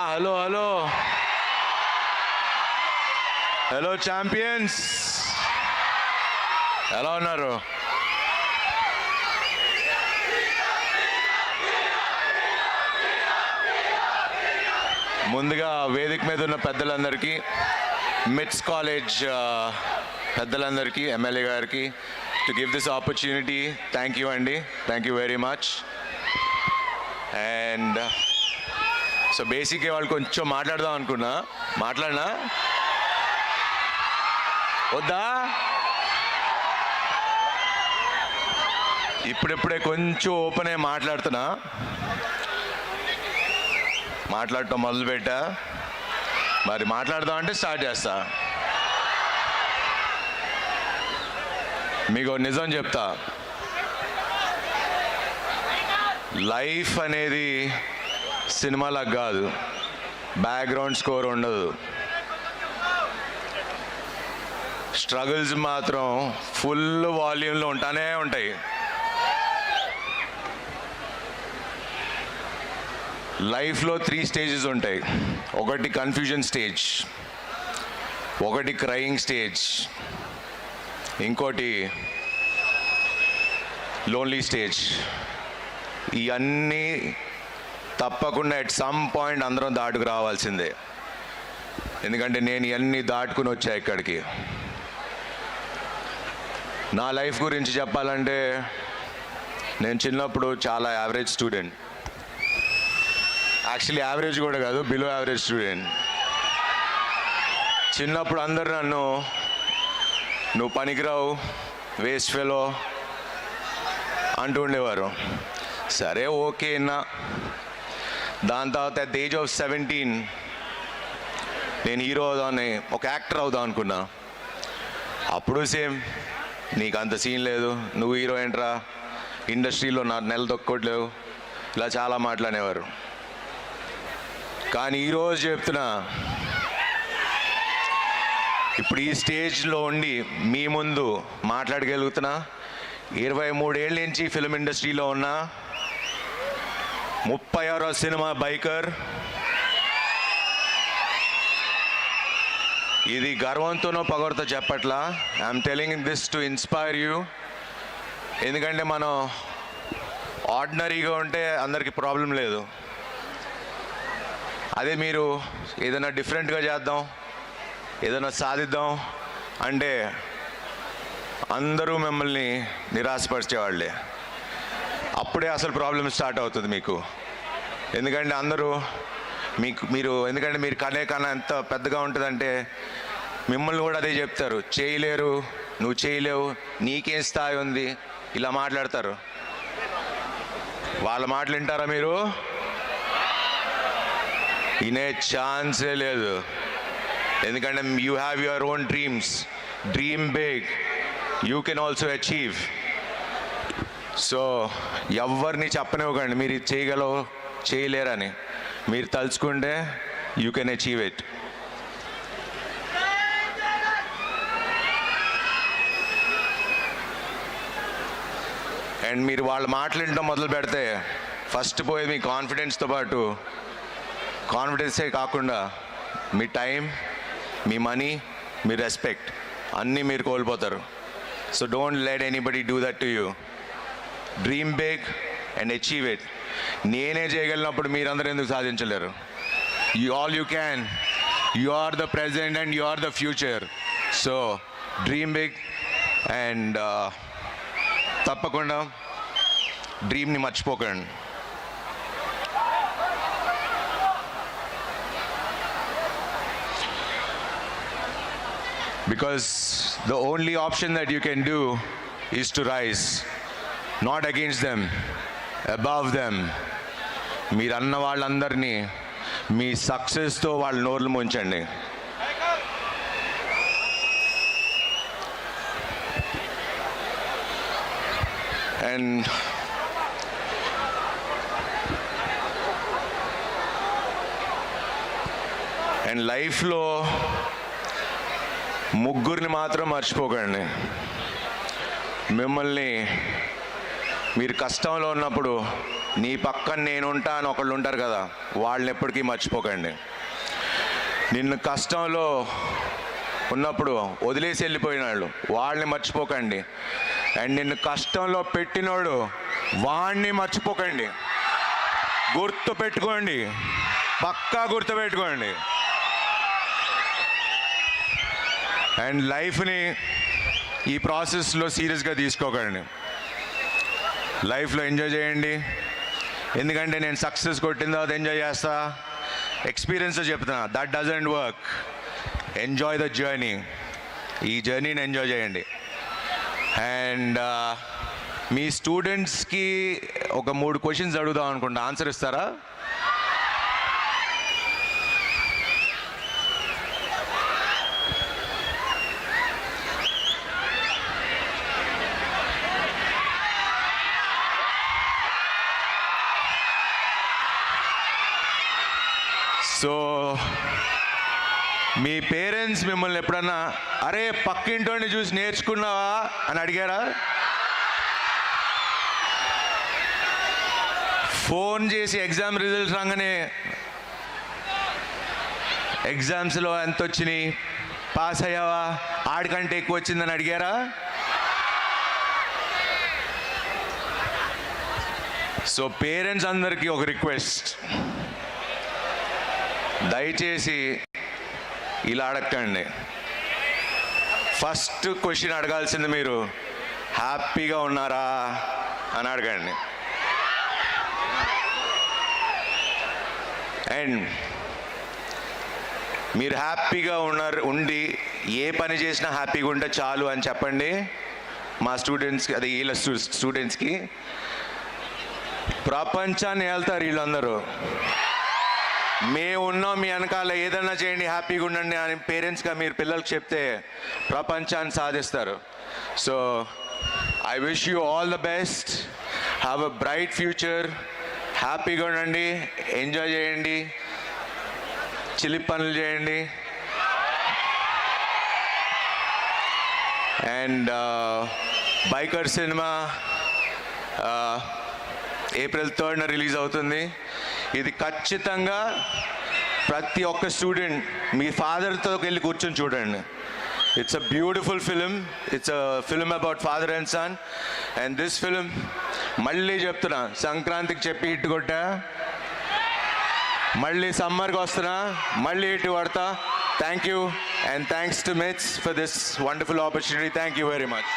Hello hello hello champions, ఎలా ఉన్నారు? ముందుగా వేదిక మీద ఉన్న పెద్దలందరికీ, మిట్స్ కాలేజ్ పెద్దలందరికీ, ఎమ్మెల్యే గారికి, to give this opportunity thank you అండి, thank you very much. And so బేసిక్గా వాళ్ళు కొంచెం మాట్లాడదాం అనుకున్నా, మాట్లాడినా వద్దా? ఇప్పుడిప్పుడే కొంచెం ఓపెన్ అయ్యి మాట్లాడటం మొదలుపెట్టా. మరి మాట్లాడదాం అంటే స్టార్ట్ చేస్తా. మీకు నిజం చెప్తా, లైఫ్ అనేది సినిమాలకు కాదు, బ్యాక్గ్రౌండ్ స్కోర్ ఉండదు. స్ట్రగుల్స్ మాత్రం ఫుల్ వాల్యూమ్లో ఉంటానే ఉంటాయి. లైఫ్లో 3 స్టేజెస్ ఉంటాయి. ఒకటి కన్ఫ్యూజన్ స్టేజ్, ఒకటి క్రయింగ్ స్టేజ్, ఇంకోటి లోన్లీ స్టేజ్. ఇవన్నీ తప్పకుండా ఎట్ సమ్ పాయింట్ అందరం దాటుకు రావాల్సిందే. ఎందుకంటే నేను ఇవన్నీ దాటుకుని వచ్చా ఇక్కడికి. నా లైఫ్ గురించి చెప్పాలంటే, నేను చిన్నప్పుడు చాలా యావరేజ్ స్టూడెంట్. యాక్చువల్లీ యావరేజ్ కూడా కాదు, బిలో యావరేజ్ స్టూడెంట్. చిన్నప్పుడు అందరు నన్ను నువ్వు పనికిరావు, వేస్ట్ ఫెలో అంటూ ఉండేవారు. సరే ఓకే అన్నా. దాని తర్వాత అట్ ద ఏజ్ ఆఫ్ 17 నేను హీరో అవుదామని, ఒక యాక్టర్ అవుదాం అనుకున్నా. అప్పుడు సేమ్, నీకు అంత సీన్ లేదు, నువ్వు హీరో ఏంట్రా, ఇండస్ట్రీలో నా నెల తొక్కట్లేవు, ఇలా చాలా మాట్లాడేవారు. కానీ ఈరోజు చెప్తున్నా, ఇప్పుడు ఈ స్టేజ్లో ఉండి మీ ముందు మాట్లాడగలుగుతున్నా. 23 ఏళ్ళ నుంచి ఫిల్మ్ ఇండస్ట్రీలో ఉన్నా, 36వ సినిమా బైకర్. ఇది గర్వంతోనో పొగరుతో చెప్పట్లా, I'm telling this to inspire you. ఎందుకంటే మనం ఆర్డినరీగా ఉంటే అందరికీ ప్రాబ్లం లేదు. అదే మీరు ఏదైనా డిఫరెంట్గా చేద్దాం, ఏదైనా సాధిద్దాం అంటే అందరూ మిమ్మల్ని నిరాశపరిచేవాళ్ళే. అప్పుడే అసలు ప్రాబ్లం స్టార్ట్ అవుతుంది మీకు. ఎందుకంటే అందరూ ఎందుకంటే మీరు కనే కన్నా ఎంత పెద్దగా ఉంటుందంటే మిమ్మల్ని కూడా అదే చెప్తారు, చేయలేరు, నువ్వు చేయలేవు, నీకేం స్థాయి ఉంది, ఇలా మాట్లాడతారు. వాళ్ళ మాటలు వింటారా మీరు? వినే ఛాన్సే లేదు. ఎందుకంటే you have your own dreams. Dream big, you can also achieve. So ఎవరిని చెప్పనివ్వకండి మీరు ఇది చేయగలవు, చేయలేరని. మీరు తలుచుకుంటే you can achieve it. And మీరు వాళ్ళ మాట్లాడటం మొదలు పెడితే ఫస్ట్ పోయేది మీ కాన్ఫిడెన్స్తో పాటు, కాన్ఫిడెన్సే కాకుండా మీ టైం, మీ మనీ, మీ రెస్పెక్ట్ అన్నీ మీరు కోల్పోతారు. So don't let anybody do that to you. Dream big and achieve it. నేనే చేయగలిగినప్పుడు మీరందరూ ఎందుకు సాధించలేరు? You can. You are the present and you are the future. So dream big and తప్పకుండా డ్రీమ్ని మర్చిపోకండి. Because the only option that you can do is to rise, not against them, above them. మీరన్న వాళ్ళందరినీ మీ సక్సెస్తో వాళ్ళ నోర్లు ముంచండి. And లైఫ్లో ముగ్గురిని మాత్రం మర్చిపోకండి. మిమ్మల్ని మీరు కష్టంలో ఉన్నప్పుడు నీ పక్కన నేనుంటా అని ఒకళ్ళు ఉంటారు కదా, వాళ్ళని ఎప్పటికీ మర్చిపోకండి. నిన్ను కష్టంలో ఉన్నప్పుడు వదిలేసి వెళ్ళిపోయిన వాళ్ళు వాళ్ళని మర్చిపోకండి. అండ్ నిన్ను కష్టంలో పెట్టినోడు వాణ్ణి మర్చిపోకండి. గుర్తు పెట్టుకోండి, పక్కా గుర్తు పెట్టుకోండి. అండ్ లైఫ్ని ఈ ప్రాసెస్లో సీరియస్గా తీసుకోకండి. లైఫ్లో ఎంజాయ్ చేయండి. ఎందుకంటే నేను సక్సెస్ కొట్టిన తర్వాత ఎంజాయ్ చేస్తా, ఎక్స్పీరియన్స్ చెప్తున్నా. That doesn't work. Enjoy the journey. ఈ జర్నీని ఎంజాయ్ చేయండి. అండ్ మీ స్టూడెంట్స్కి ఒక 3 క్వశ్చన్స్ అడుగుదాం అనుకుంటా, ఆన్సర్ ఇస్తారా? సో మీ పేరెంట్స్ మిమ్మల్ని ఎప్పుడన్నా అరే పక్కింటోని చూసి నేర్చుకున్నావా అని అడిగారా? ఫోన్ చేసి ఎగ్జామ్ రిజల్ట్స్ రాగానే ఎగ్జామ్స్లో ఎంత వచ్చినాయి, పాస్ అయ్యావా, ఆడికంటే ఎక్కువ వచ్చిందని అడిగారా? సో పేరెంట్స్ అందరికీ ఒక రిక్వెస్ట్, దయచేసి ఇలా అడగండి. ఫస్ట్ క్వశ్చన్ అడగాల్సింది మీరు హ్యాపీగా ఉన్నారా అని అడగండి. అండ్ మీరు హ్యాపీగా ఉండి ఏ పని చేసినా హ్యాపీగా ఉంటే చాలు అని చెప్పండి మా స్టూడెంట్స్కి, అదే వీళ్ళ స్టూడెంట్స్కి. ప్రపంచాన్ని వెళ్తారు వీళ్ళందరూ. మేము ఉన్నాం మీ వెనకాల, ఏదన్నా చేయండి, హ్యాపీగా ఉండండి అని పేరెంట్స్గా మీరు పిల్లలకి చెప్తే ప్రపంచాన్ని సాధిస్తారు. So I wish you all the best. Have a bright future. హ్యాపీగా ఉండండి, ఎంజాయ్ చేయండి, చిలిపి పనులు చేయండి. And biker cinema April 3rd release అవుతుంది. ఇది ఖచ్చితంగా ప్రతి ఒక్క స్టూడెంట్ మీ ఫాదర్తో వెళ్ళి కూర్చొని చూడండి. It's a beautiful film. It's a film about father and son. And this film మళ్ళీ చెప్తున్నా, సంక్రాంతికి చెప్పి హిట్ కొట్టా, మళ్ళీ సమ్మర్కి వస్తున్నా, మళ్ళీ హిట్ కొడతా. Thank you and thanks to MITS for this wonderful opportunity. Thank you very much.